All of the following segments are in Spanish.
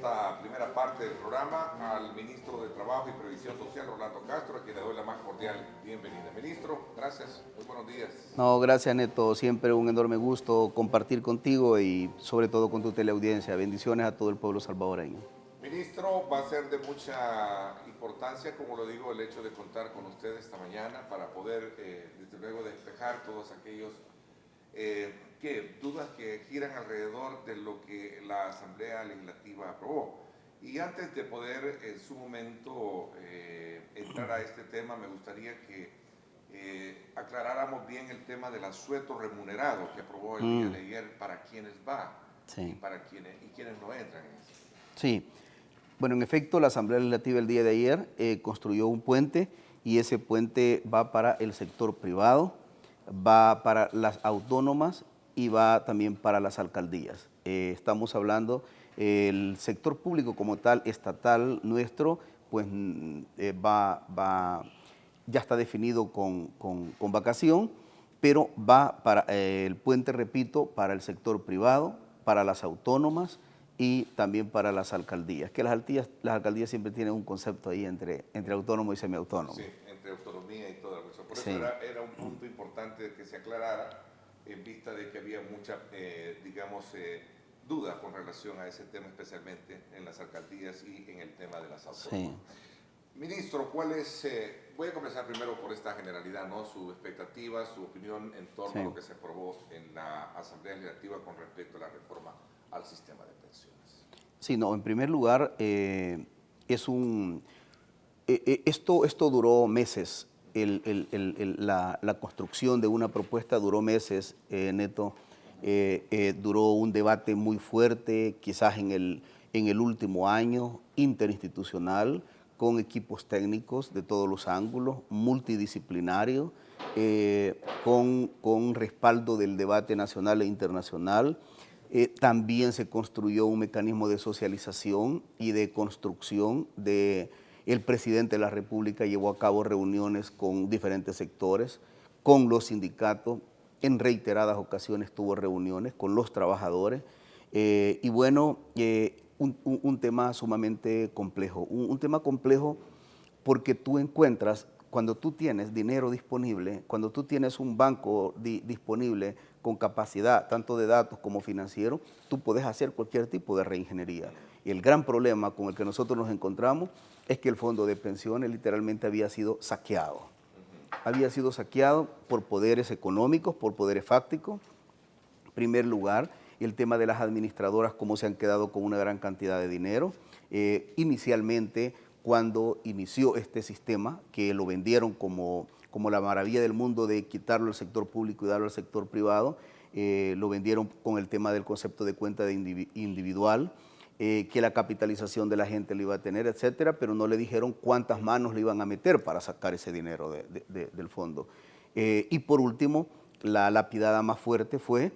esta primera parte del programa al ministro de Trabajo y Previsión Social, Rolando Castro, a quien le doy la más cordial bienvenida. Ministro, gracias, muy buenos días. No, gracias Neto, siempre un enorme gusto compartir contigo y sobre todo con tu teleaudiencia. Bendiciones a todo el pueblo salvadoreño. Ministro, va a ser de mucha importancia, como lo digo, el hecho de contar con usted esta mañana para poder, desde luego, despejar todos aquellos dudas que giran alrededor de lo que la Asamblea Legislativa aprobó. Y antes de poder en su momento entrar a este tema, me gustaría que aclaráramos bien el tema del asueto remunerado que aprobó el día de ayer, para quienes va y para quienes no entran en eso. Sí, bueno, en efecto, la Asamblea Legislativa el día de ayer construyó un puente y ese puente va para el sector privado, va para las autónomas y va también para las alcaldías. Estamos hablando, el sector público como tal, estatal nuestro, pues ya está definido con vacación, pero va para el puente, repito, para el sector privado, para las autónomas y también para las alcaldías, que las alcaldías siempre tienen un concepto ahí entre autónomo y semiautónomo. Sí, entre autonomía y toda la cosa. Por eso Sí. era un punto importante que se aclarara, en vista de que había mucha, duda con relación a ese tema, especialmente en las alcaldías y en el tema de las autónomas. Sí. Ministro, voy a comenzar primero por esta generalidad, ¿no? Su expectativa, su opinión en torno a lo que se aprobó en la Asamblea Legislativa con respecto a la reforma al sistema de pensiones. Sí, no, en primer lugar, esto duró meses. La construcción de una propuesta duró meses, Neto. Duró un debate muy fuerte, quizás en el último año, interinstitucional, con equipos técnicos de todos los ángulos, multidisciplinario, con respaldo del debate nacional e internacional. También se construyó un mecanismo de socialización y de construcción. El presidente de la República llevó a cabo reuniones con diferentes sectores, con los sindicatos, en reiteradas ocasiones tuvo reuniones con los trabajadores, y bueno, un tema sumamente complejo, un tema complejo porque tú encuentras, cuando tú tienes dinero disponible, cuando tú tienes un banco disponible con capacidad tanto de datos como financiero, tú puedes hacer cualquier tipo de reingeniería. Y el gran problema con el que nosotros nos encontramos es que el fondo de pensiones literalmente había sido saqueado. Había sido saqueado por poderes económicos, por poderes fácticos. En primer lugar, el tema de las administradoras, cómo se han quedado con una gran cantidad de dinero. Inicialmente, cuando inició este sistema, que lo vendieron como la maravilla del mundo de quitarlo al sector público y darlo al sector privado, lo vendieron con el tema del concepto de cuenta individual, que la capitalización de la gente lo iba a tener, etcétera, pero no le dijeron cuántas manos le iban a meter para sacar ese dinero del fondo. Y por último, la lapidada más fuerte fue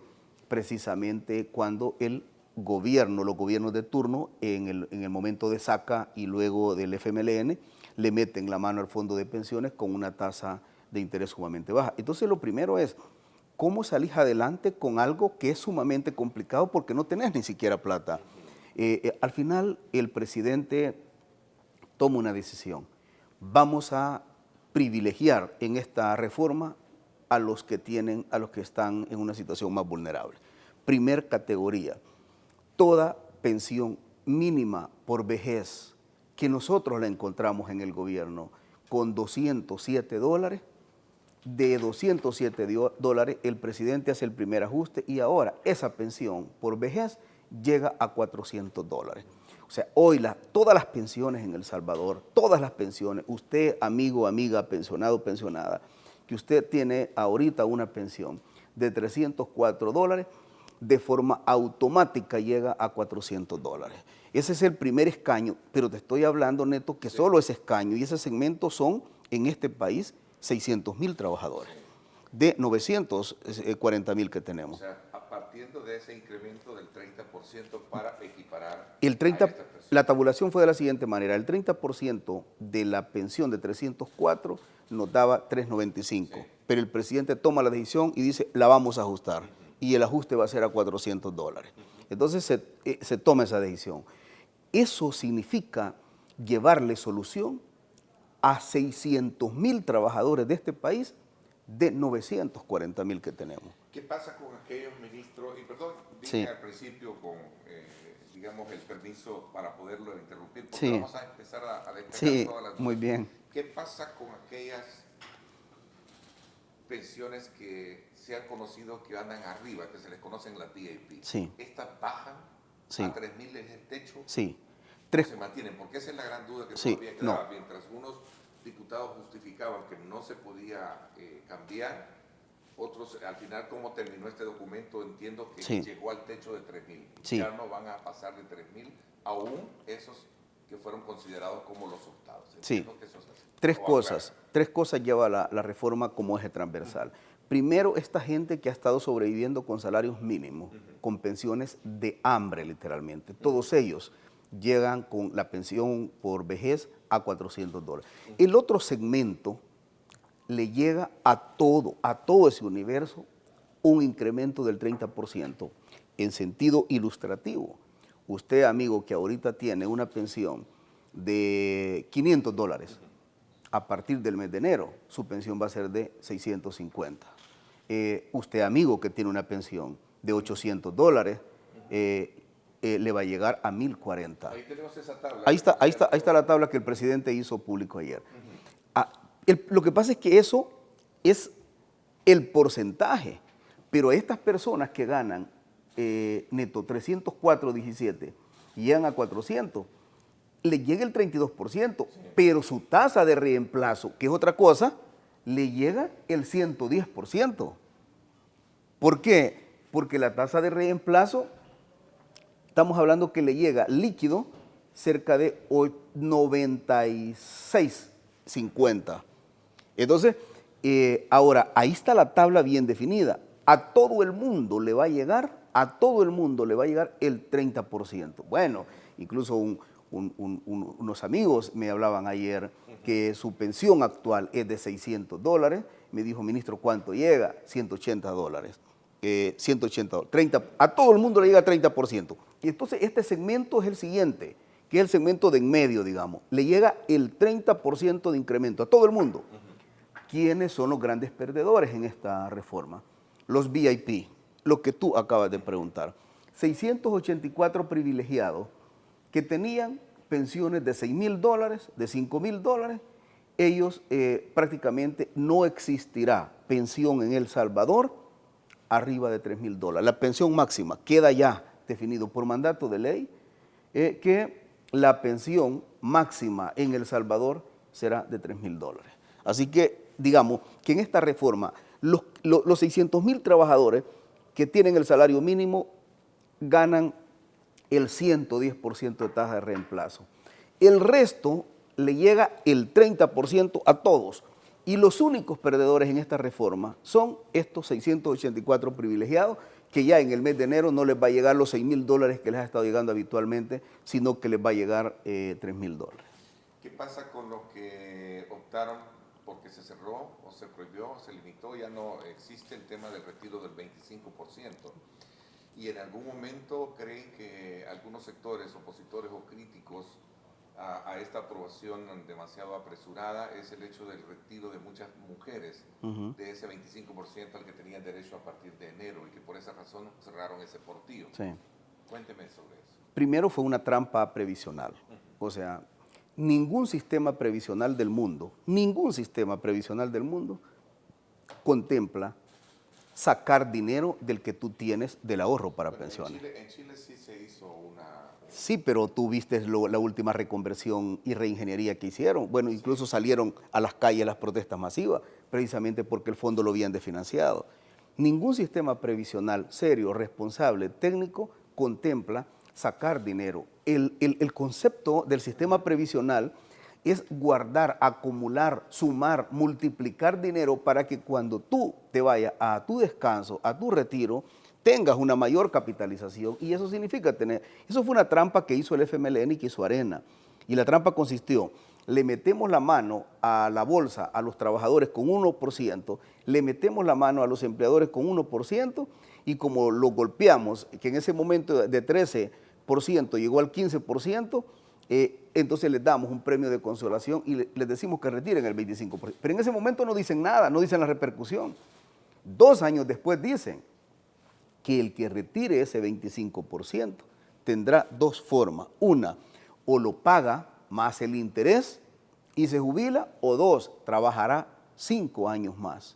precisamente cuando el gobierno, los gobiernos de turno, en el momento de saca y luego del FMLN, le meten la mano al fondo de pensiones con una tasa de interés sumamente baja. Entonces lo primero es, ¿cómo salís adelante con algo que es sumamente complicado porque no tenés ni siquiera plata? Al final el presidente toma una decisión. Vamos a privilegiar en esta reforma a los que están en una situación más vulnerable. Primer categoría, toda pensión mínima por vejez que nosotros la encontramos en el gobierno con $207, de $207 el presidente hace el primer ajuste y ahora esa pensión por vejez llega a $400. O sea, hoy todas las pensiones en El Salvador, todas las pensiones, usted, amigo, amiga, pensionado, pensionada, que usted tiene ahorita una pensión de $304, de forma automática llega a $400. Ese es el primer escaño, pero te estoy hablando, Neto, que solo ese escaño y ese segmento son, en este país, 600,000 trabajadores, de 940,000 que tenemos. O sea, partiendo de ese incremento del 30% para equiparar El 30, a esta persona. la tabulación fue de la siguiente manera, el 30% de la pensión de 304 nos daba 395, sí, pero el presidente toma la decisión y dice, la vamos a ajustar, y el ajuste va a ser a $400. Entonces se toma esa decisión. Eso significa llevarle solución a 600,000 trabajadores de este país de 940,000 que tenemos. ¿Qué pasa con aquellos ministros? Y perdón, dije Sí. al principio con, digamos, el permiso para poderlo interrumpir, porque Sí. vamos a empezar a despejar Sí, todas las dudas. muy bien. ¿Qué pasa con aquellas pensiones que se han conocido que andan arriba, que se les conocen las VIP? Sí. ¿Estas bajan Sí. a 3.000 es el techo? Sí. ¿O se mantienen? Porque esa es la gran duda que Sí, todavía quedaba. no. Mientras unos diputados justificaban que no se podía cambiar, otros, al final, ¿cómo terminó este documento? Entiendo que Sí. llegó al techo de 3.000. Sí. Ya no van a pasar de 3.000, aún esos que fueron considerados como los optados. Sí. Entiendo que eso es así. Tres O cosas lleva la reforma como eje transversal. Primero, esta gente que ha estado sobreviviendo con salarios mínimos, con pensiones de hambre literalmente. Todos ellos llegan con la pensión por vejez a $400. El otro segmento le llega a todo ese universo, un incremento del 30%. En sentido ilustrativo, usted, amigo, que ahorita tiene una pensión de $500, a partir del mes de enero, su pensión va a ser de 650. Usted, amigo, que tiene una pensión de $800, le va a llegar a 1,040. Ahí tenemos esa tabla. Ahí está la tabla que el presidente hizo público ayer. Lo que pasa es que eso es el porcentaje, pero estas personas que ganan neto 304.17 y llegan a 400, le llega el 32%, sí. Pero su tasa de reemplazo, que es otra cosa, le llega el 110%. ¿Por qué? Porque la tasa de reemplazo, estamos hablando que le llega líquido cerca de 96.50. Entonces, ahora, ahí está la tabla bien definida. A todo el mundo le va a llegar, el 30%. Bueno, incluso unos amigos me hablaban ayer que su pensión actual es de $600. Me dijo, ministro, ¿cuánto llega? $180. 30, a todo el mundo le llega 30%. Y entonces este segmento es el siguiente, que es el segmento de en medio, digamos. Le llega el 30% de incremento a todo el mundo. ¿Quiénes son los grandes perdedores en esta reforma? Los VIP, lo que tú acabas de preguntar. 684 privilegiados que tenían pensiones de $6,000, de $5,000, ellos prácticamente no existirá pensión en El Salvador arriba de $3,000. La pensión máxima queda ya definido por mandato de ley que la pensión máxima en El Salvador será de $3,000. Así que digamos que en esta reforma los 600,000 trabajadores que tienen el salario mínimo ganan el 110% de tasa de reemplazo. El resto le llega el 30% a todos. Y los únicos perdedores en esta reforma son estos 684 privilegiados que ya en el mes de enero no les va a llegar los $6,000 que les ha estado llegando habitualmente, sino que les va a llegar $3,000. ¿Qué pasa con los que optaron porque se cerró o se prohibió o se limitó? Ya no existe el tema del retiro del 25%. ¿Y en algún momento creen que algunos sectores opositores o críticos a esta aprobación demasiado apresurada es el hecho del retiro de muchas mujeres de ese 25% al que tenían derecho a partir de enero y que por esa razón cerraron ese portillo? Sí. Cuénteme sobre eso. Primero fue una trampa previsional. O sea, ningún sistema previsional del mundo contempla sacar dinero del que tú tienes del ahorro para pensiones. En Chile sí se hizo una... Sí, pero tú viste la última reconversión y reingeniería que hicieron. Bueno, incluso salieron a las calles las protestas masivas, precisamente porque el fondo lo habían desfinanciado. Ningún sistema previsional serio, responsable, técnico, contempla sacar dinero. El concepto del sistema previsional es guardar, acumular, sumar, multiplicar dinero para que cuando tú te vayas a tu descanso, a tu retiro, tengas una mayor capitalización. Y eso significa tener... Eso fue una trampa que hizo el FMLN y que hizo Arena. Y la trampa consistió, le metemos la mano a la bolsa, a los trabajadores con 1%, le metemos la mano a los empleadores con 1%, y como lo golpeamos, que en ese momento de 13 llegó al 15%, entonces les damos un premio de consolación y les decimos que retiren el 25%. Pero en ese momento no dicen nada, no dicen la repercusión. 2 años después dicen que el que retire ese 25% tendrá 2 formas. Una, o lo paga más el interés y se jubila, o 2, trabajará 5 años más.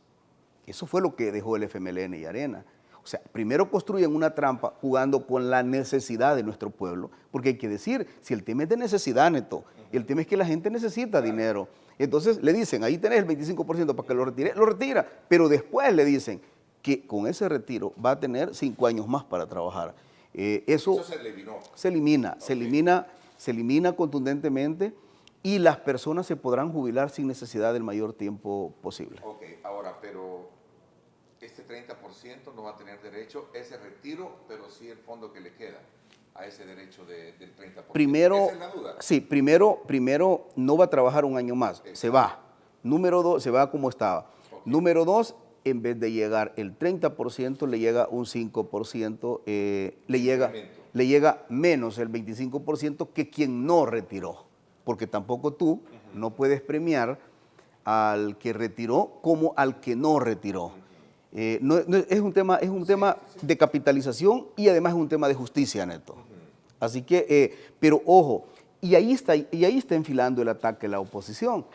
Eso fue lo que dejó el FMLN y Arena. O sea, primero construyen una trampa jugando con la necesidad de nuestro pueblo, porque hay que decir, si el tema es de necesidad, Neto, el tema es que la gente necesita dinero. Entonces le dicen, ahí tenés el 25% para que lo retire, lo retira, pero después le dicen que con ese retiro va a tener 5 años más para trabajar. Eso se eliminó. Se elimina contundentemente y las personas se podrán jubilar sin necesidad del mayor tiempo posible. Ok, ahora, pero este 30% no va a tener derecho a ese retiro, pero sí el fondo que le queda a ese derecho del 30%. Primero, ¿esa es la duda? Sí, primero no va a trabajar un año más, se va. Número 2, se va como estaba. Okay. Número 2, en vez de llegar el 30%, le llega un 5%, le llega menos el 25% que quien no retiró. Porque tampoco tú no puedes premiar al que retiró como al que no retiró. Es un tema de capitalización y además es un tema de justicia, Neto. Así que, pero ojo, y ahí está enfilando el ataque a la oposición,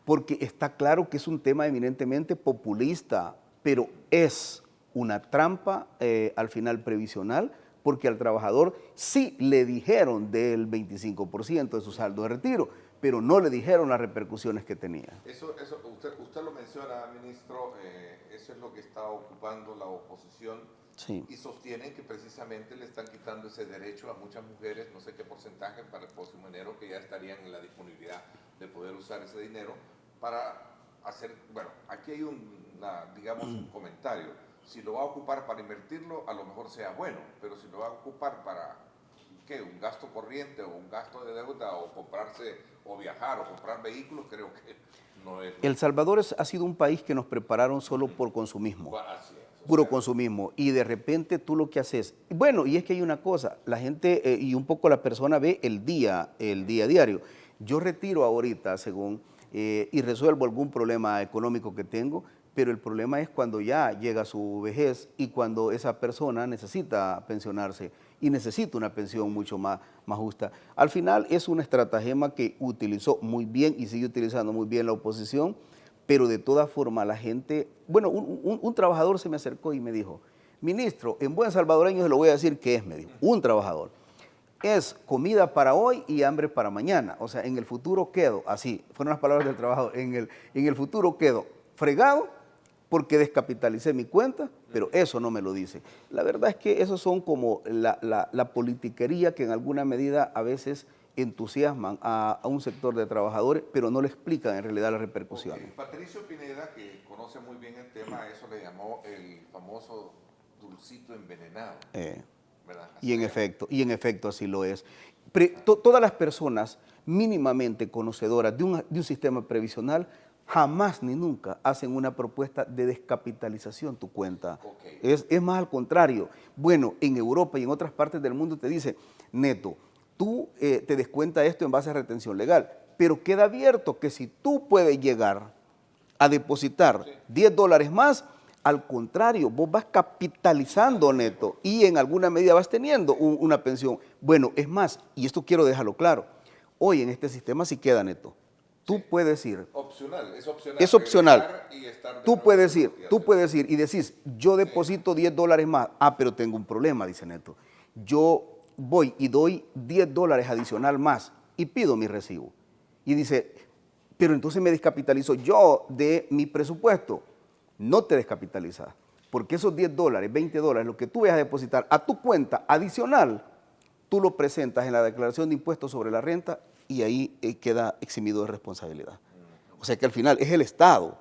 porque está claro que es un tema eminentemente populista, pero es una trampa al final previsional, porque al trabajador sí le dijeron del 25% de su saldo de retiro, pero no le dijeron las repercusiones que tenía. Eso usted lo menciona, ministro, eso es lo que está ocupando la oposición. Sí. Y sostienen que precisamente le están quitando ese derecho a muchas mujeres, no sé qué porcentaje para el próximo enero, que ya estarían en la disponibilidad de poder usar ese dinero para hacer, bueno, aquí hay un comentario. Si lo va a ocupar para invertirlo, a lo mejor sea bueno, pero si lo va a ocupar para, ¿qué? Un gasto corriente o un gasto de deuda o comprarse o viajar o comprar vehículos, creo que no es. El Salvador ha sido un país que nos prepararon solo por consumismo, puro consumismo, y de repente tú lo que haces, bueno, y es que hay una cosa, la gente y un poco la persona ve el día a diario. Yo retiro ahorita según y resuelvo algún problema económico que tengo, pero el problema es cuando ya llega su vejez y cuando esa persona necesita pensionarse y necesita una pensión mucho más justa. Al final es una estratagema que utilizó muy bien y sigue utilizando muy bien la oposición, pero de todas formas la gente, bueno, un trabajador se me acercó y me dijo, ministro, en buen salvadoreño se lo voy a decir que es, me dijo, un trabajador, es comida para hoy y hambre para mañana, o sea, en el futuro quedo, así, fueron las palabras del trabajador, en el futuro quedo fregado, porque descapitalicé mi cuenta, pero eso no me lo dice. La verdad es que esos son como la politiquería que en alguna medida a veces entusiasman a un sector de trabajadores, pero no le explican en realidad las repercusiones. Okay. Patricio Pineda, que conoce muy bien el tema, a eso le llamó el famoso dulcito envenenado. ¿Verdad? Y en efecto así lo es. Todas las personas mínimamente conocedoras de un sistema previsional jamás ni nunca hacen una propuesta de descapitalización tu cuenta. Okay. Es más al contrario. Bueno, en Europa y en otras partes del mundo te dice, Neto, tú te descuenta esto en base a retención legal, pero queda abierto que si tú puedes llegar a depositar $10 más, al contrario, vos vas capitalizando, Neto, y en alguna medida vas teniendo una pensión. Bueno, es más, y esto quiero dejarlo claro, hoy en este sistema sí queda, Neto. Tú puedes ir. Opcional, es opcional. Es opcional. Tú puedes ir y decís, yo deposito $10 más. Ah, pero tengo un problema, dice Neto. Yo voy y doy $10 adicional más y pido mi recibo. Y dice, pero entonces me descapitalizo yo de mi presupuesto. No te descapitalizas, porque esos $10, $20, lo que tú vayas a depositar a tu cuenta adicional, tú lo presentas en la declaración de impuestos sobre la renta y ahí queda eximido de responsabilidad. O sea que al final es el Estado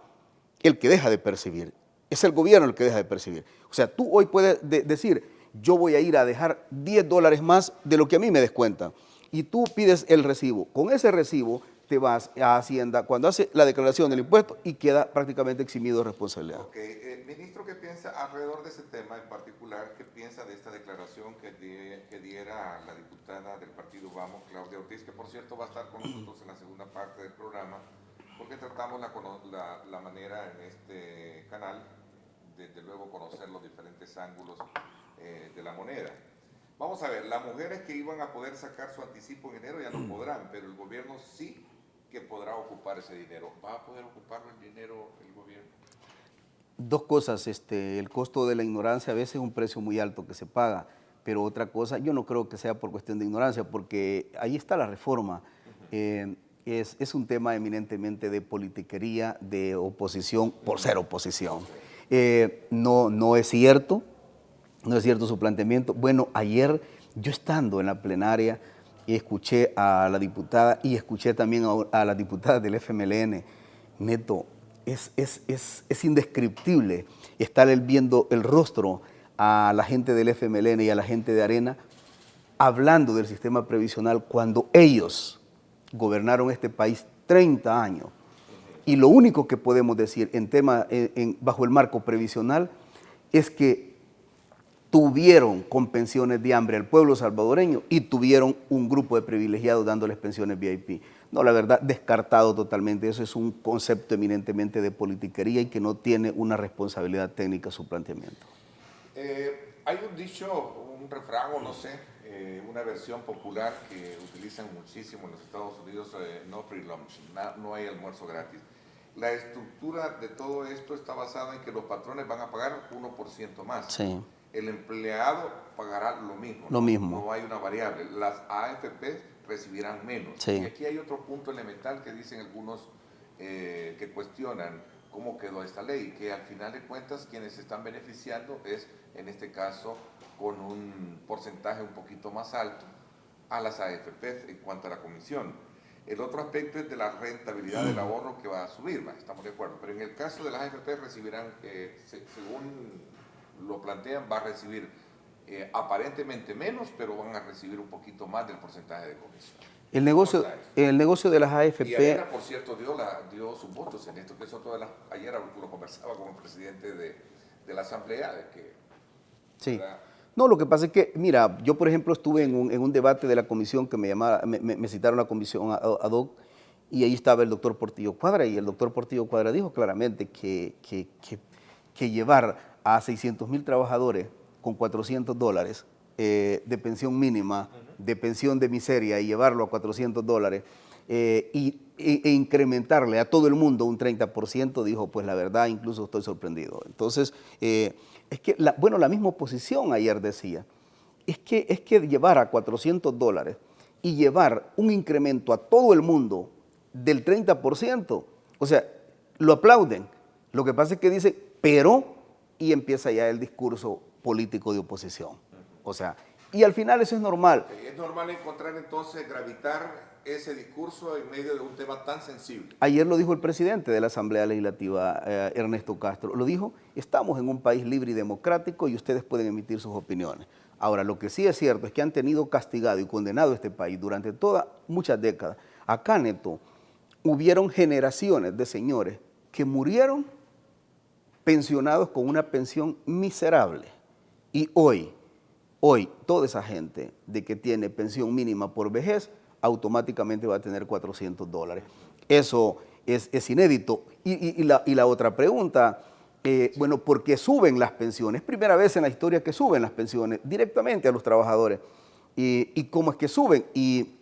el que deja de percibir, es el gobierno el que deja de percibir. O sea, tú hoy puedes decir, yo voy a ir a dejar $10 más de lo que a mí me descuentan, y tú pides el recibo. Con ese recibo te vas a Hacienda cuando hace la declaración del impuesto y queda prácticamente eximido de responsabilidad. Okay. Ministro, ¿qué piensa alrededor de ese tema en particular? ¿Qué piensa de esta declaración que diera la diputada del partido Vamos, Claudia Ortiz, que por cierto va a estar con nosotros en la segunda parte del programa, porque tratamos la manera en este canal, desde luego conocer los diferentes ángulos de la moneda. Vamos a ver, las mujeres que iban a poder sacar su anticipo en enero ya no podrán, pero el gobierno sí que podrá ocupar ese dinero. ¿Va a poder ocuparlo el dinero el gobierno? Dos cosas, el costo de la ignorancia a veces es un precio muy alto que se paga, pero otra cosa, yo no creo que sea por cuestión de ignorancia, porque ahí está la reforma. Es un tema eminentemente de politiquería, de oposición por ser oposición. No es cierto su planteamiento. Bueno, ayer yo estando en la plenaria escuché a la diputada y escuché también a la diputada del FMLN, Neto, es indescriptible estar viendo el rostro a la gente del FMLN y a la gente de Arena hablando del sistema previsional cuando ellos gobernaron este país 30 años. Y lo único que podemos decir bajo el marco previsional es que tuvieron con pensiones de hambre al pueblo salvadoreño y tuvieron un grupo de privilegiados dándoles pensiones VIP. No, la verdad, descartado totalmente. Eso es un concepto eminentemente de politiquería y que no tiene una responsabilidad técnica su planteamiento. Hay un dicho, un refrán o no sé, una versión popular que utilizan muchísimo en los Estados Unidos, no free lunch, no hay almuerzo gratis. La estructura de todo esto está basada en que los patrones van a pagar 1% más. Sí. El empleado pagará lo mismo. Lo mismo. No hay una variable. Las AFP recibirán menos. Sí. Y aquí hay otro punto elemental que dicen algunos que cuestionan cómo quedó esta ley, que al final de cuentas quienes se están beneficiando es, en este caso, con un porcentaje un poquito más alto a las AFP en cuanto a la comisión. El otro aspecto es de la rentabilidad del ahorro que va a subir, estamos de acuerdo, pero en el caso de las AFP recibirán, según lo plantean, va a recibir aparentemente menos, pero van a recibir un poquito más del porcentaje de comisión. El negocio de las AFP... Y Arena, por cierto, dio sus votos en esto, que es otro de las... Ayer lo conversaba con el presidente de la Asamblea, de que... Sí. No, lo que pasa es que, mira, yo por ejemplo estuve en un debate de la comisión que me citaron a la comisión ad hoc, y ahí estaba el doctor Portillo Cuadra, y el doctor Portillo Cuadra dijo claramente que llevar a 600,000 trabajadores con $400 de pensión mínima, de pensión de miseria, y llevarlo a $400 e incrementarle a todo el mundo un 30%, dijo, pues la verdad incluso estoy sorprendido. Entonces, es que, la misma oposición ayer decía, es que llevar a $400 y llevar un incremento a todo el mundo del 30%, o sea, lo aplauden. Lo que pasa es que dice, pero, y empieza ya el discurso político de oposición. O sea, y al final eso es normal. Es normal encontrar entonces, gravitar ese discurso en medio de un tema tan sensible. Ayer lo dijo el presidente de la Asamblea Legislativa, Ernesto Castro. Lo dijo, estamos en un país libre y democrático y ustedes pueden emitir sus opiniones. Ahora, lo que sí es cierto es que han tenido castigado y condenado a este país durante muchas décadas. Acá, Neto, hubieron generaciones de señores que murieron pensionados con una pensión miserable. Y hoy, toda esa gente de que tiene pensión mínima por vejez, automáticamente va a tener $400. Eso es inédito. Y la otra pregunta, bueno, ¿por qué suben las pensiones? Primera vez en la historia que suben las pensiones directamente a los trabajadores. ¿Y cómo es que suben? Y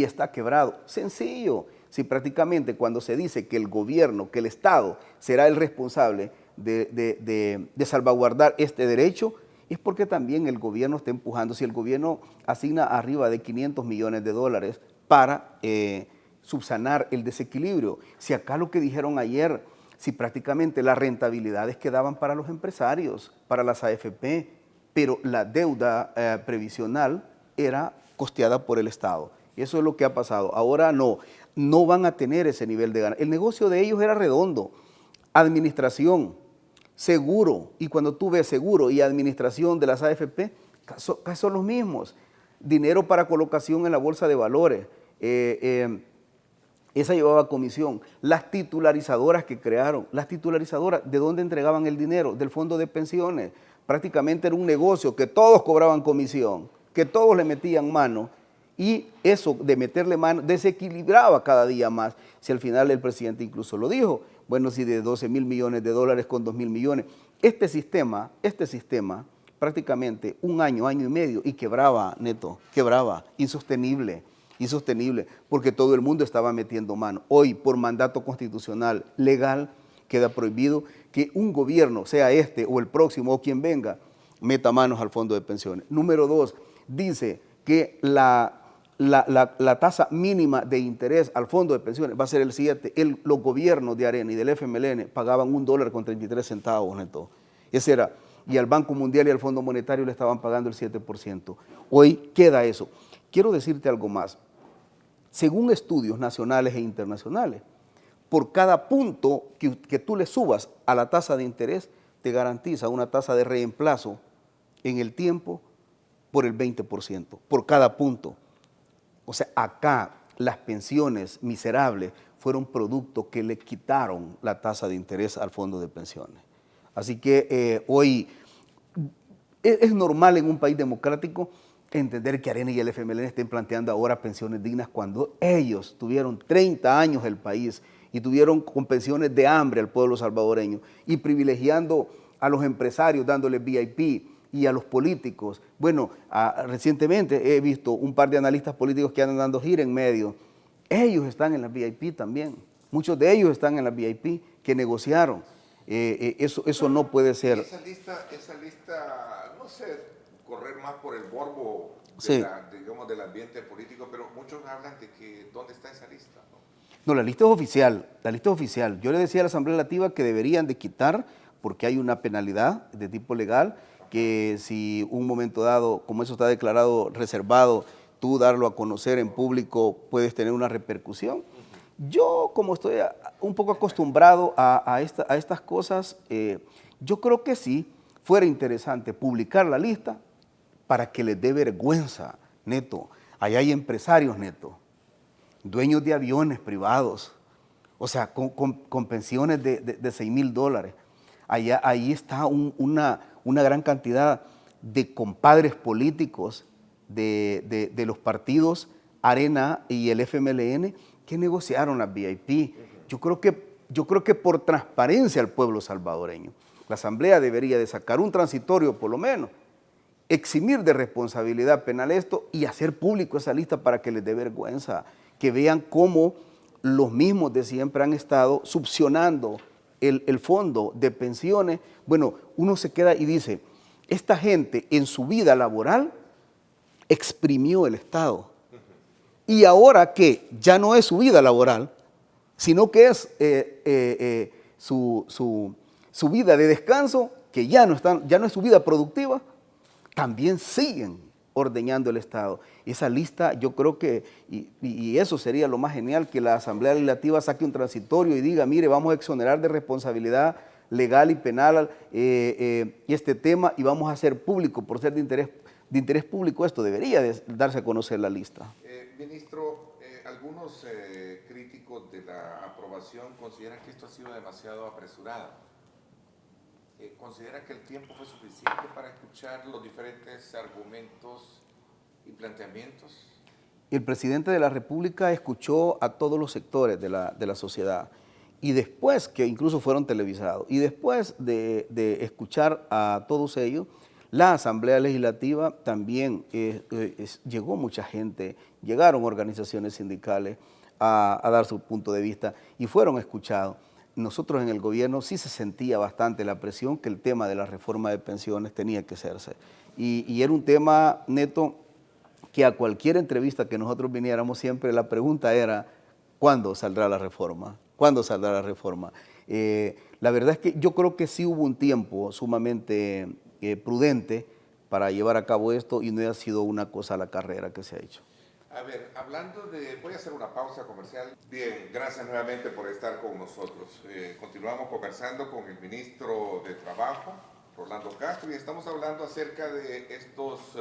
está quebrado. Sencillo. Si prácticamente cuando se dice que el gobierno, que el Estado será el responsable de salvaguardar este derecho, es porque también el gobierno está empujando. Si el gobierno asigna arriba de $500 millones para subsanar el desequilibrio, si acá lo que dijeron ayer, si prácticamente las rentabilidades quedaban para los empresarios, para las AFP, pero la deuda previsional era costeada por el Estado. Eso es lo que ha pasado. Ahora no van a tener ese nivel de ganancia. El negocio de ellos era redondo. Administración, seguro, y cuando tú ves seguro y administración de las AFP, casi son los mismos. Dinero para colocación en la bolsa de valores, esa llevaba comisión. Las titularizadoras que crearon, las titularizadoras, ¿de dónde entregaban el dinero? Del fondo de pensiones. Prácticamente era un negocio que todos cobraban comisión, que todos le metían mano, y eso de meterle mano desequilibraba cada día más. Si al final el presidente incluso lo dijo, bueno, si de 12.000 millones de dólares con 2.000 millones, este sistema, prácticamente un año, año y medio, y quebraba, Neto, quebraba, insostenible, porque todo el mundo estaba metiendo mano. Hoy, por mandato constitucional legal, queda prohibido que un gobierno, sea este o el próximo o quien venga, meta manos al fondo de pensiones. Número 2, dice que la tasa mínima de interés al fondo de pensiones va a ser el 7. Los gobiernos de Arena y del FMLN pagaban $1.33, Neto. Ese era. Y al Banco Mundial y al Fondo Monetario le estaban pagando el 7%. Hoy queda eso. Quiero decirte algo más. Según estudios nacionales e internacionales, por cada punto que tú le subas a la tasa de interés, te garantiza una tasa de reemplazo en el tiempo por el 20%, por cada punto. O sea, acá las pensiones miserables fueron producto que le quitaron la tasa de interés al fondo de pensiones. Así que hoy es normal en un país democrático entender que Arena y el FMLN estén planteando ahora pensiones dignas cuando ellos tuvieron 30 años el país y tuvieron con pensiones de hambre al pueblo salvadoreño y privilegiando a los empresarios dándoles VIP y a los políticos. Bueno, recientemente he visto un par de analistas políticos que andan dando gira en medio. Ellos están en la VIP también. Muchos de ellos están en la VIP que negociaron. Eso no puede ser. Esa lista, no sé, correr más por el morbo Sí. digamos, del ambiente político, pero muchos hablan de que ¿dónde está esa lista? No, la lista es oficial, la lista es oficial. Yo le decía a la Asamblea Legislativa que deberían de quitar, porque hay una penalidad de tipo legal, que si un momento dado, como eso está declarado reservado, tú darlo a conocer en público puedes tener una repercusión. Yo, como estoy un poco acostumbrado a estas cosas, yo creo que sí, fuera interesante publicar la lista para que les dé vergüenza, Neto. Allá hay empresarios, Neto, dueños de aviones privados, o sea, con pensiones de $6.000. Ahí está una gran cantidad de compadres políticos de los partidos Arena y el FMLN que negociaron las VIP. Yo creo que por transparencia al pueblo salvadoreño, la Asamblea debería de sacar un transitorio por lo menos, eximir de responsabilidad penal esto y hacer público esa lista para que les dé vergüenza, que vean cómo los mismos de siempre han estado succionando el fondo de pensiones. Bueno, uno se queda y dice, esta gente en su vida laboral exprimió el Estado. Y ahora que ya no es su vida laboral, sino que es su vida de descanso, que ya no es su vida productiva, también siguen ordeñando el Estado. Esa lista, yo creo que, y eso sería lo más genial, que la Asamblea Legislativa saque un transitorio y diga, mire, vamos a exonerar de responsabilidad legal y penal este tema y vamos a hacer público, por ser de interés público, esto debería de darse a conocer la lista. Ministro, algunos críticos de la aprobación consideran que esto ha sido demasiado apresurado. ¿Considera que el tiempo fue suficiente para escuchar los diferentes argumentos y planteamientos? El presidente de la República escuchó a todos los sectores de la sociedad y después, que incluso fueron televisados, y después de escuchar a todos ellos, la Asamblea Legislativa también llegó mucha gente, llegaron organizaciones sindicales a dar su punto de vista y fueron escuchados. Nosotros en el gobierno sí se sentía bastante la presión que el tema de la reforma de pensiones tenía que hacerse. Y era un tema, Neto, que a cualquier entrevista que nosotros viniéramos siempre la pregunta era, ¿cuándo saldrá la reforma? ¿Cuándo saldrá la reforma? La verdad es que yo creo que sí hubo un tiempo sumamente prudente para llevar a cabo esto y no ha sido una cosa a la carrera que se ha hecho. A ver, voy a hacer una pausa comercial. Bien, gracias nuevamente por estar con nosotros. Continuamos conversando con el ministro de Trabajo, Rolando Castro, y estamos hablando acerca de estos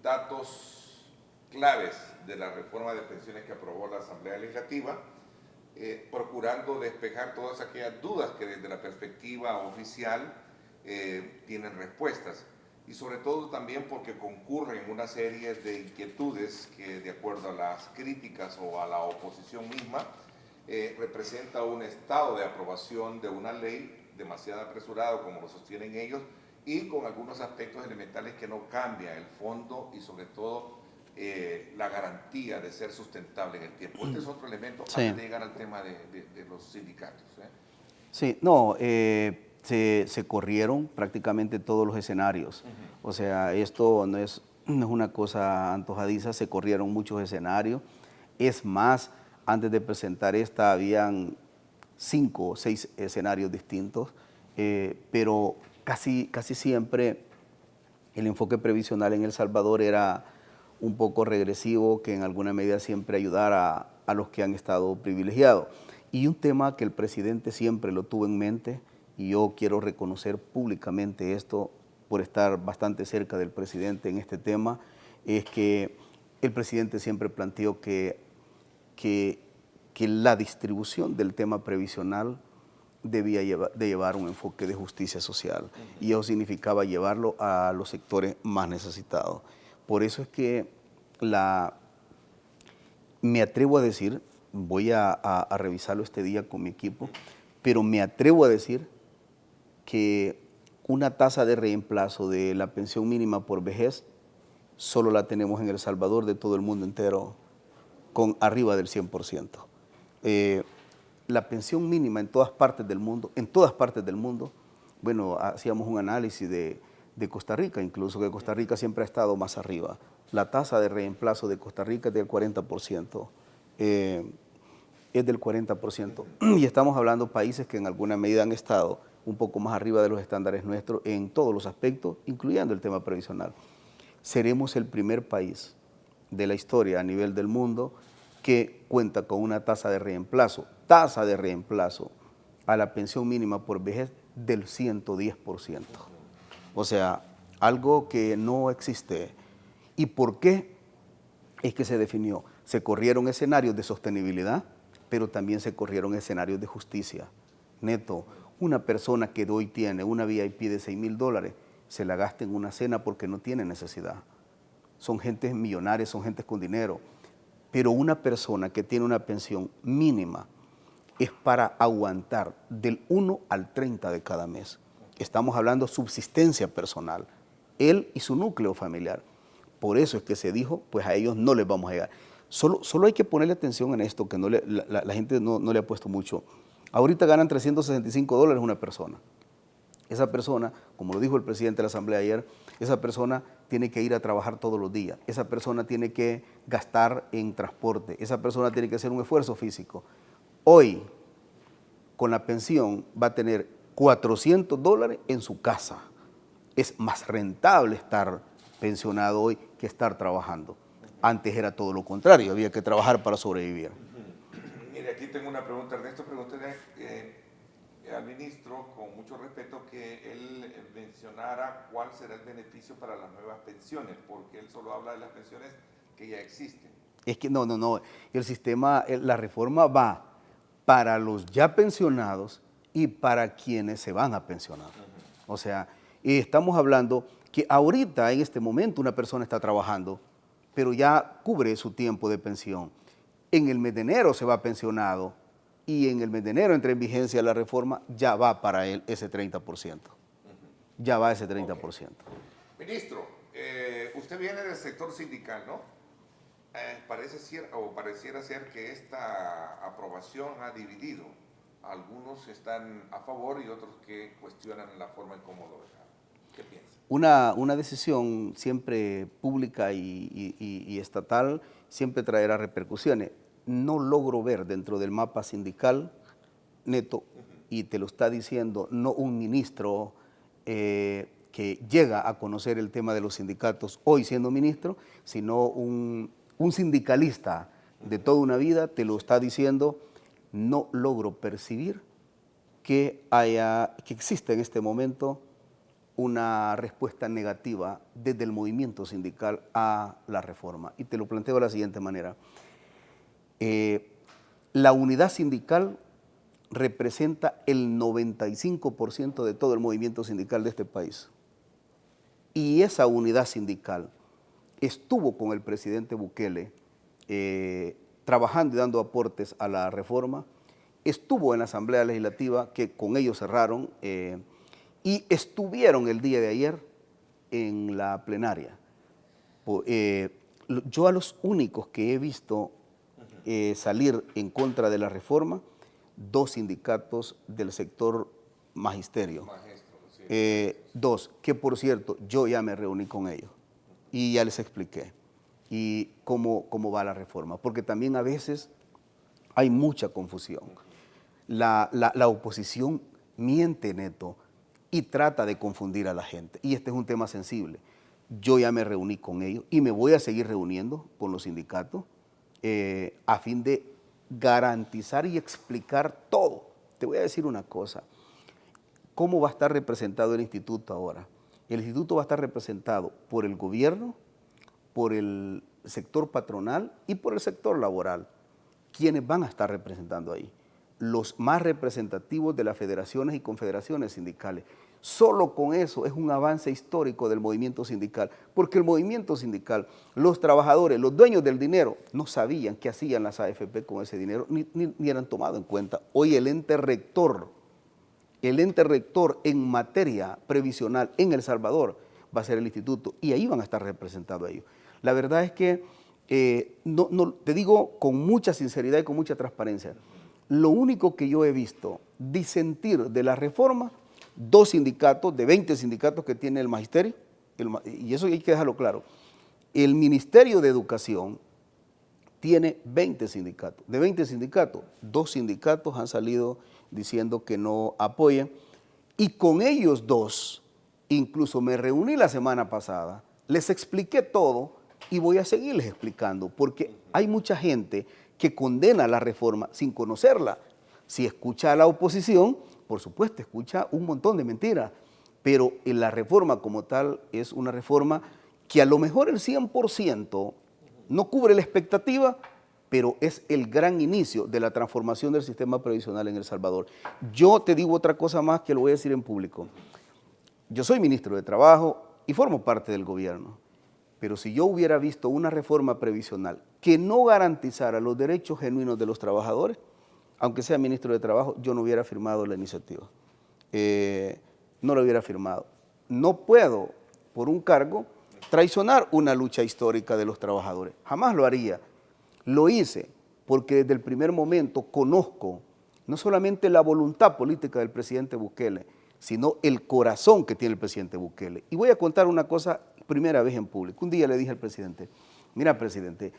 datos claves de la reforma de pensiones que aprobó la Asamblea Legislativa procurando despejar todas aquellas dudas que desde la perspectiva oficial tienen respuestas. Y sobre todo también porque concurren una serie de inquietudes que, de acuerdo a las críticas o a la oposición misma, representa un estado de aprobación de una ley demasiado apresurado, como lo sostienen ellos, y con algunos aspectos elementales que no cambian el fondo y sobre todo la garantía de ser sustentable en el tiempo. Este es otro elemento antes de llegar al tema de los sindicatos. Sí, no, se corrieron prácticamente todos los escenarios. O sea, esto no es una cosa antojadiza, se corrieron muchos escenarios. Es más, antes de presentar esta habían 5 o 6 escenarios distintos, pero casi siempre el enfoque previsional en El Salvador era un poco regresivo, que en alguna medida siempre ayudara a los que han estado privilegiados. Y un tema que el presidente siempre lo tuvo en mente, y yo quiero reconocer públicamente esto por estar bastante cerca del presidente en este tema, es que el presidente siempre planteó que la distribución del tema previsional debía llevar un enfoque de justicia social, y eso significaba llevarlo a los sectores más necesitados. Por eso es que me atrevo a decir, voy a revisarlo este día con mi equipo, pero me atrevo a decir que una tasa de reemplazo de la pensión mínima por vejez solo la tenemos en El Salvador, de todo el mundo entero, con arriba del 100%. La pensión mínima en todas partes del mundo, bueno, hacíamos un análisis de Costa Rica, incluso que Costa Rica siempre ha estado más arriba. La tasa de reemplazo de Costa Rica es del 40%, es del 40%. Y estamos hablando de países que en alguna medida han estado un poco más arriba de los estándares nuestros en todos los aspectos, incluyendo el tema previsional. Seremos el primer país de la historia a nivel del mundo que cuenta con una tasa de reemplazo a la pensión mínima por vejez del 110%. O sea, algo que no existe. ¿Y por qué es que se definió? Se corrieron escenarios de sostenibilidad, pero también se corrieron escenarios de justicia. Neto, una persona que hoy tiene una VIP de $6,000, se la gasta en una cena porque no tiene necesidad. Son gentes millonarias, son gentes con dinero. Pero una persona que tiene una pensión mínima es para aguantar del 1 al 30 de cada mes. Estamos hablando de subsistencia personal, él y su núcleo familiar. Por eso es que se dijo, pues a ellos no les vamos a llegar. Solo hay que ponerle atención en esto, que la gente no le ha puesto mucho. Ahorita ganan $365 una persona. Esa persona, como lo dijo el presidente de la Asamblea ayer, esa persona tiene que ir a trabajar todos los días, esa persona tiene que gastar en transporte, esa persona tiene que hacer un esfuerzo físico. Hoy, con la pensión, va a tener $400 en su casa. Es más rentable estar pensionado hoy que estar trabajando. Antes era todo lo contrario, había que trabajar para sobrevivir. Mire, aquí tengo una pregunta, Ernesto, pregúntele al ministro, con mucho respeto, que él mencionara cuál será el beneficio para las nuevas pensiones, porque él solo habla de las pensiones que ya existen. Es que no, el sistema, la reforma va para los ya pensionados y para quienes se van a pensionar. O sea, estamos hablando que ahorita, en este momento, una persona está trabajando, pero ya cubre su tiempo de pensión. En el mes de enero se va pensionado, y en el mes de enero entra en vigencia la reforma, ya va para él ese 30%. Ya va ese 30%. Okay. Ministro, usted viene del sector sindical, ¿no? Pareciera ser que esta aprobación ha dividido. Algunos están a favor y otros que cuestionan la forma en cómo lo dejaron. ¿Qué piensa? Una decisión siempre pública y estatal siempre traerá repercusiones. No logro ver dentro del mapa sindical, Neto, y te lo está diciendo no un ministro que llega a conocer el tema de los sindicatos hoy siendo ministro, sino un sindicalista de toda una vida te lo está diciendo. No logro percibir que exista en este momento una respuesta negativa desde el movimiento sindical a la reforma. Y te lo planteo de la siguiente manera. la unidad sindical representa el 95% de todo el movimiento sindical de este país. Y esa unidad sindical estuvo con el presidente Bukele trabajando y dando aportes a la reforma, estuvo en la Asamblea Legislativa, que con ellos cerraron, y estuvieron el día de ayer en la plenaria. Yo a los únicos que he visto salir en contra de la reforma, 2 sindicatos del sector magisterio. Dos, que por cierto, yo ya me reuní con ellos y ya les expliqué y cómo va la reforma, porque también a veces hay mucha confusión. La oposición miente, Neto, y trata de confundir a la gente, y este es un tema sensible. Yo ya me reuní con ellos y me voy a seguir reuniendo con los sindicatos a fin de garantizar y explicar todo. Te voy a decir una cosa. ¿Cómo va a estar representado el instituto ahora? El instituto va a estar representado por el gobierno, por el sector patronal y por el sector laboral. ¿Quiénes van a estar representando ahí? Los más representativos de las federaciones y confederaciones sindicales. Solo con eso es un avance histórico del movimiento sindical, porque el movimiento sindical, los trabajadores, los dueños del dinero, no sabían qué hacían las AFP con ese dinero, ni eran tomados en cuenta. Hoy el ente rector en materia previsional en El Salvador va a ser el instituto, y ahí van a estar representados ellos. La verdad es que, te digo con mucha sinceridad y con mucha transparencia, lo único que yo he visto disentir de la reforma, 2 sindicatos, de 20 sindicatos que tiene el magisterio, y eso hay que dejarlo claro. El Ministerio de Educación tiene 20 sindicatos. De 20 sindicatos, 2 sindicatos han salido diciendo que no apoyan, y con ellos 2, incluso me reuní la semana pasada, les expliqué todo y voy a seguirles explicando, porque hay mucha gente que condena la reforma sin conocerla. Si escucha a la oposición, por supuesto, escucha un montón de mentiras, pero en la reforma como tal es una reforma que a lo mejor el 100% no cubre la expectativa, pero es el gran inicio de la transformación del sistema previsional en El Salvador. Yo te digo otra cosa más que lo voy a decir en público. Yo soy ministro de Trabajo y formo parte del gobierno, pero si yo hubiera visto una reforma previsional que no garantizara los derechos genuinos de los trabajadores, aunque sea ministro de Trabajo, yo no hubiera firmado la iniciativa. No lo hubiera firmado. No puedo, por un cargo, traicionar una lucha histórica de los trabajadores. Jamás lo haría. Lo hice porque desde el primer momento conozco no solamente la voluntad política del presidente Bukele, sino el corazón que tiene el presidente Bukele. Y voy a contar una cosa, primera vez en público. Un día le dije al presidente, mira, presidente,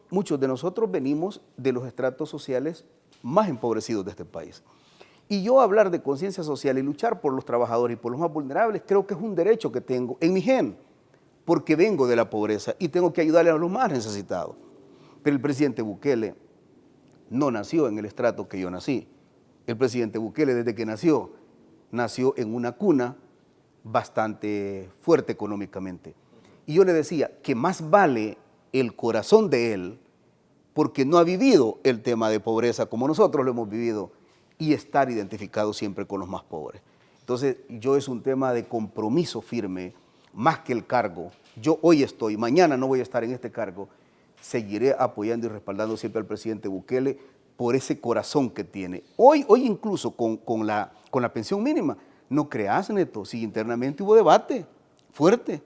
muchos de nosotros venimos de los estratos sociales más empobrecidos de este país. Y yo hablar de conciencia social y luchar por los trabajadores y por los más vulnerables, creo que es un derecho que tengo en mi gen, porque vengo de la pobreza y tengo que ayudarle a los más necesitados. Pero el presidente Bukele no nació en el estrato que yo nací. El presidente Bukele, desde que nació en una cuna bastante fuerte económicamente. Y yo le decía que más vale el corazón de él, porque no ha vivido el tema de pobreza como nosotros lo hemos vivido, y estar identificado siempre con los más pobres. Entonces, yo es un tema de compromiso firme, más que el cargo. Yo hoy estoy, mañana no voy a estar en este cargo, seguiré apoyando y respaldando siempre al presidente Bukele por ese corazón que tiene. Hoy incluso con la pensión mínima, no creas, Neto, si internamente hubo debate fuerte,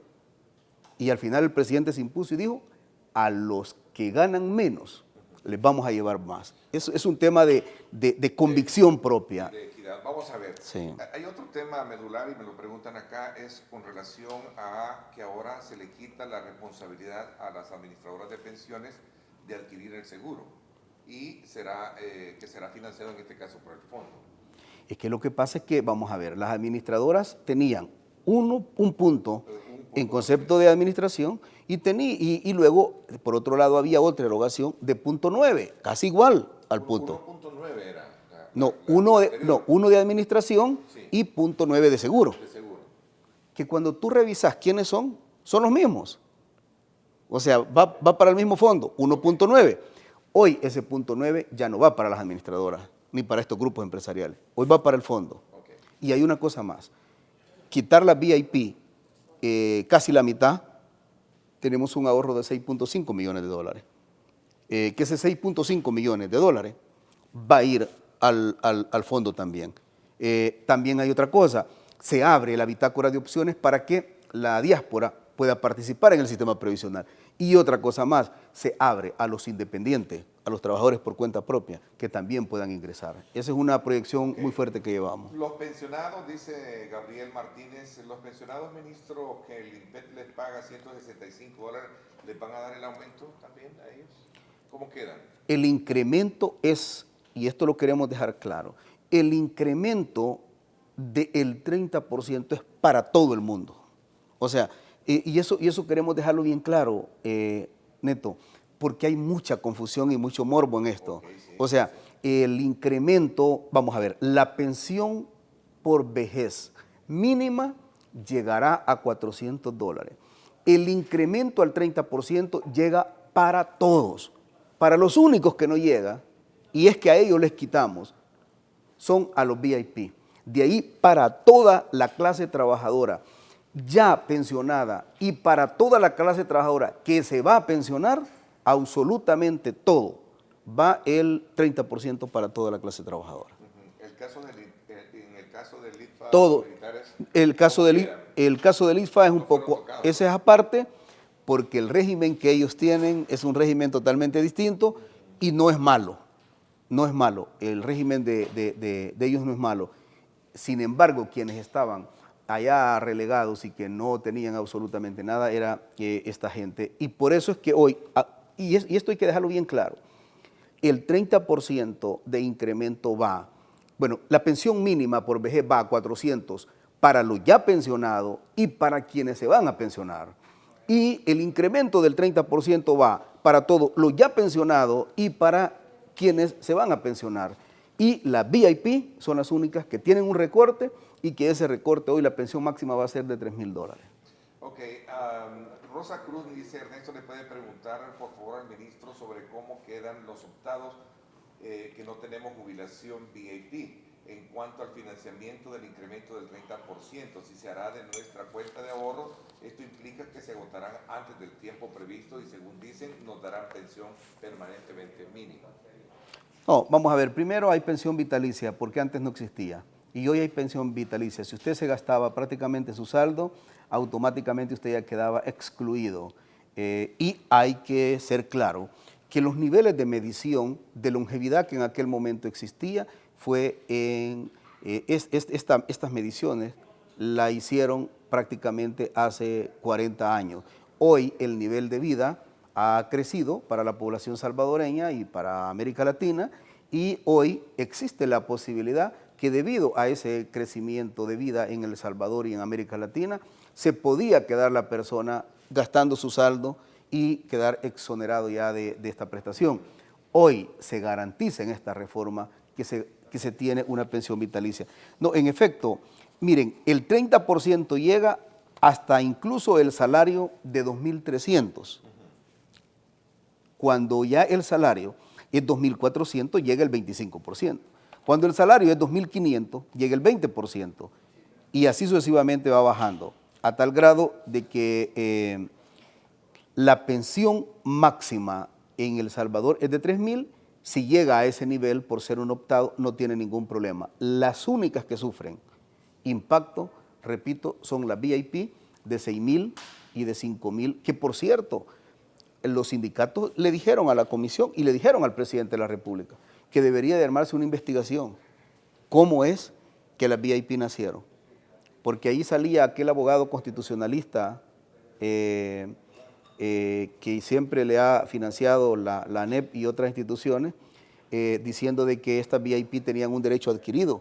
y al final el presidente se impuso y dijo, a los que ganan menos, les vamos a llevar más. Es un tema de convicción propia. De equidad. Vamos a ver. Sí. Hay otro tema medular y me lo preguntan acá, es con relación a que ahora se le quita la responsabilidad a las administradoras de pensiones de adquirir el seguro y que será financiado en este caso por el fondo. Es que lo que pasa es que, vamos a ver, las administradoras tenían un punto en concepto de administración y luego, por otro lado, había otra erogación de punto 9, casi igual al punto. 1.9 era. Uno de administración, sí, y punto 9 de seguro. De seguro. Que cuando tú revisas quiénes son los mismos. O sea, va para el mismo fondo, 1.9. Hoy ese punto 9 ya no va para las administradoras, ni para estos grupos empresariales. Hoy va para el fondo. Okay. Y hay una cosa más. Quitar la VIP, casi la mitad, tenemos un ahorro de 6.5 millones de dólares. Que ese 6.5 millones de dólares va a ir al fondo también. También hay otra cosa. Se abre la bitácora de opciones para que la diáspora pueda participar en el sistema previsional. Y otra cosa más, se abre a los independientes, a los trabajadores por cuenta propia, que también puedan ingresar. Esa es una proyección muy fuerte que llevamos. Los pensionados, dice Gabriel Martínez, los pensionados, ministro, que el INPET les paga $165, ¿les van a dar el aumento también a ellos? ¿Cómo quedan? El incremento es, y esto lo queremos dejar claro, el incremento del 30% es para todo el mundo. O sea, y eso queremos dejarlo bien claro, Neto, porque hay mucha confusión y mucho morbo en esto. Okay, sí, o sea, el incremento, vamos a ver, la pensión por vejez mínima llegará a $400. El incremento al 30% llega para todos. Para los únicos que no llega, y es que a ellos les quitamos, son a los VIP. De ahí para toda la clase trabajadora ya pensionada y para toda la clase trabajadora que se va a pensionar, absolutamente todo, va el 30% para toda la clase trabajadora. En el caso del ITFA, Todo. El caso del ITFA es un poco, ese es aparte, porque el régimen que ellos tienen es un régimen totalmente distinto y no es malo. No es malo, el régimen de ellos no es malo. Sin embargo, quienes estaban allá relegados y que no tenían absolutamente nada era esta gente. Y por eso es que hoy, y esto hay que dejarlo bien claro, el 30% de incremento va, bueno, la pensión mínima por vejez va a 400 para los ya pensionados y para quienes se van a pensionar. Y el incremento del 30% va para todos los ya pensionados y para quienes se van a pensionar. Y las VIP son las únicas que tienen un recorte y que ese recorte hoy la pensión máxima va a ser de $3,000. Ok, Rosa Cruz dice, Ernesto le puede preguntar por favor al ministro sobre cómo quedan los optados que no tenemos jubilación VIP en cuanto al financiamiento del incremento del 30%, si se hará de nuestra cuenta de ahorro, esto implica que se agotarán antes del tiempo previsto y según dicen nos darán pensión permanentemente mínima. No, vamos a ver, primero hay pensión vitalicia porque antes no existía y hoy hay pensión vitalicia. Si usted se gastaba prácticamente su saldo, automáticamente usted ya quedaba excluido. Y hay que ser claro que los niveles de medición de longevidad que en aquel momento existía fue en estas mediciones la hicieron prácticamente hace 40 años. Hoy el nivel de vida ha crecido para la población salvadoreña y para América Latina y hoy existe la posibilidad que debido a ese crecimiento de vida en El Salvador y en América Latina se podía quedar la persona gastando su saldo y quedar exonerado ya de esta prestación. Hoy se garantiza en esta reforma que se tiene una pensión vitalicia. No, en efecto, miren, el 30% llega hasta incluso el salario de 2.300. Cuando ya el salario es 2.400, llega el 25%. Cuando el salario es 2.500, llega el 20%. Y así sucesivamente va bajando, a tal grado de que la pensión máxima en El Salvador es de 3.000. Si llega a ese nivel por ser un optado, no tiene ningún problema. Las únicas que sufren impacto, repito, son las VIP de 6.000 y de 5.000, que por cierto, los sindicatos le dijeron a la comisión y le dijeron al presidente de la República que debería de armarse una investigación. ¿Cómo es que las VIP nacieron? Porque ahí salía aquel abogado constitucionalista que siempre le ha financiado la ANEP y otras instituciones, diciendo de que estas VIP tenían un derecho adquirido.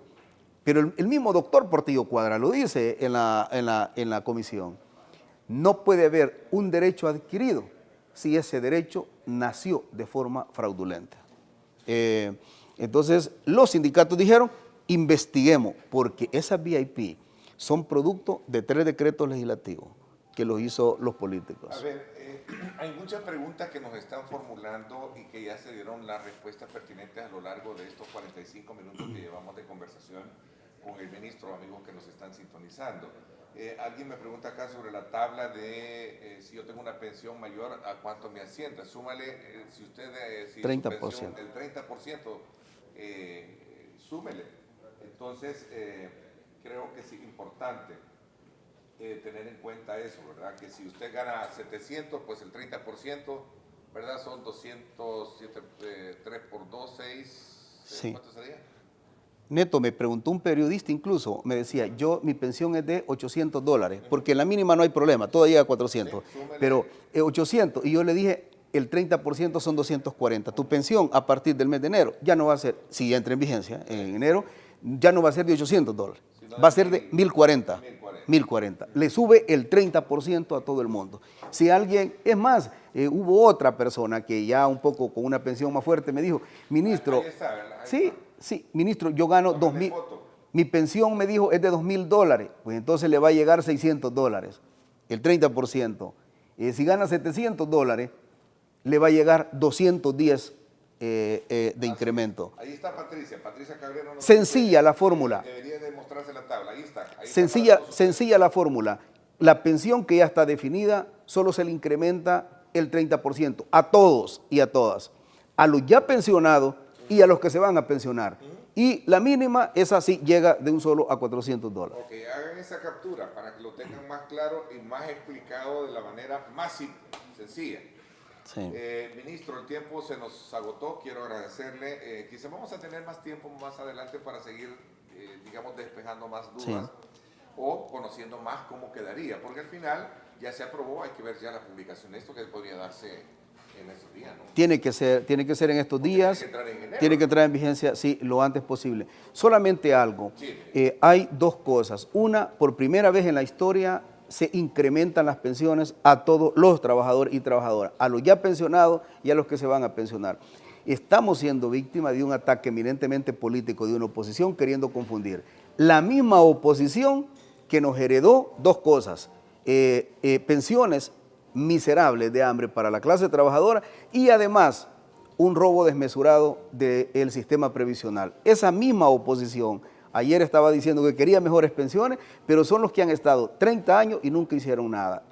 Pero el mismo doctor Portillo Cuadra lo dice en la comisión. No puede haber un derecho adquirido si ese derecho nació de forma fraudulenta. Entonces, los sindicatos dijeron, investiguemos, porque esas VIP son producto de 3 decretos legislativos que los hizo los políticos. A ver, hay muchas preguntas que nos están formulando y que ya se dieron las respuestas pertinentes a lo largo de estos 45 minutos que llevamos de conversación con el ministro, amigos que nos están sintonizando. Alguien me pregunta acá sobre la tabla de si yo tengo una pensión mayor, ¿a cuánto me ascienda? Súmale, si usted... si 30%. Su pensión, el 30%, súmele. Entonces, creo que es importante tener en cuenta eso, ¿verdad? Que si usted gana 700, pues el 30%, ¿verdad? Son 207, 3 por 2, 6, sí. ¿Cuánto sería? Neto, me preguntó un periodista incluso, me decía, mi pensión es de $800, porque en la mínima no hay problema, todo llega a 400, sí, pero 800, y yo le dije, el 30% son 240. Tu pensión a partir del mes de enero ya no va a ser, si entra en vigencia en enero, ya no va a ser de $800, va a ser de 1040. 1040. Le sube el 30% a todo el mundo. Si alguien, es más, hubo otra persona que ya un poco con una pensión más fuerte me dijo, ministro, sí, ministro, yo gano 2,000, mi pensión me dijo es de $2,000, pues entonces le va a llegar $600, el 30%. Si gana $700, le va a llegar 210 de incremento. Ahí está Patricia Cabrera. Sencilla la fórmula. Debería demostrarse la tabla, ahí está. Sencilla la fórmula. La pensión que ya está definida, solo se le incrementa el 30% a todos y a todas. A los ya pensionados y a los que se van a pensionar. Y la mínima, esa sí, llega de un solo a $400. Ok, hagan esa captura para que lo tengan más claro y más explicado de la manera más simple, sencilla. Sí. Ministro, el tiempo se nos agotó, quiero agradecerle. Quizá vamos a tener más tiempo más adelante para seguir, digamos, despejando más dudas, sí, o conociendo más cómo quedaría, porque al final ya se aprobó, hay que ver ya la publicación de esto que podría darse en estos días, ¿no? Tiene que ser en estos días, tiene que entrar en vigencia, sí, lo antes posible. Solamente algo, sí, hay dos cosas. Una, por primera vez en la historia, se incrementan las pensiones a todos los trabajadores y trabajadoras, a los ya pensionados y a los que se van a pensionar. Estamos siendo víctimas de un ataque eminentemente político de una oposición queriendo confundir. La misma oposición que nos heredó dos cosas, pensiones miserables de hambre para la clase trabajadora y además un robo desmesurado del sistema previsional. Esa misma oposición ayer estaba diciendo que quería mejores pensiones, pero son los que han estado 30 años y nunca hicieron nada.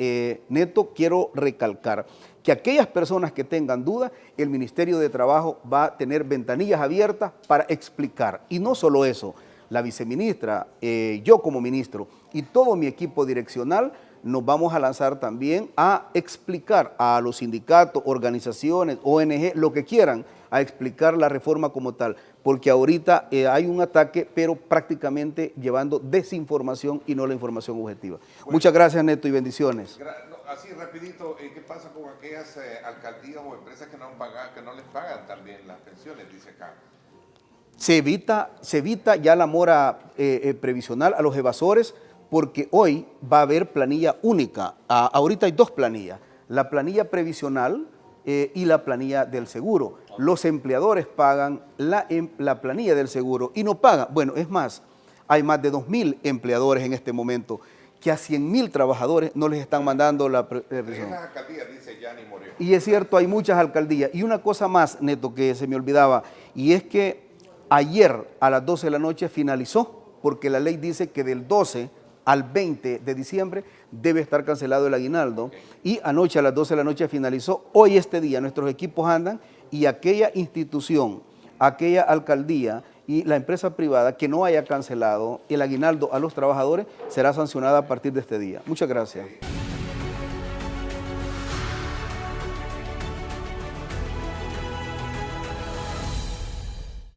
Neto, quiero recalcar que aquellas personas que tengan dudas, el Ministerio de Trabajo va a tener ventanillas abiertas para explicar. Y no solo eso, la viceministra, yo como ministro y todo mi equipo direccional nos vamos a lanzar también a explicar a los sindicatos, organizaciones, ONG, lo que quieran, a explicar la reforma como tal, porque ahorita hay un ataque, pero prácticamente llevando desinformación y no la información objetiva. Bueno, muchas gracias, Neto, y bendiciones. Así rapidito, ¿qué pasa con aquellas alcaldías o empresas que no les pagan también las pensiones, dice acá? Se evita ya la mora previsional a los evasores, porque hoy va a haber planilla única. Ahorita hay dos planillas, la planilla previsional y la planilla del seguro. Los empleadores pagan la planilla del seguro y no pagan. Bueno, es más, hay más de 2,000 empleadores en este momento que a 100,000 trabajadores no les están mandando la previsión. Esas alcaldías, dice Yanni Moreno. Y es cierto, hay muchas alcaldías. Y una cosa más, Neto, que se me olvidaba, y es que ayer a las 12 de la noche finalizó, porque la ley dice que del 12 al 20 de diciembre debe estar cancelado el aguinaldo, okay, y anoche a las 12 de la noche finalizó. Hoy este día nuestros equipos andan y aquella institución, aquella alcaldía y la empresa privada que no haya cancelado el aguinaldo a los trabajadores será sancionada a partir de este día. Muchas gracias.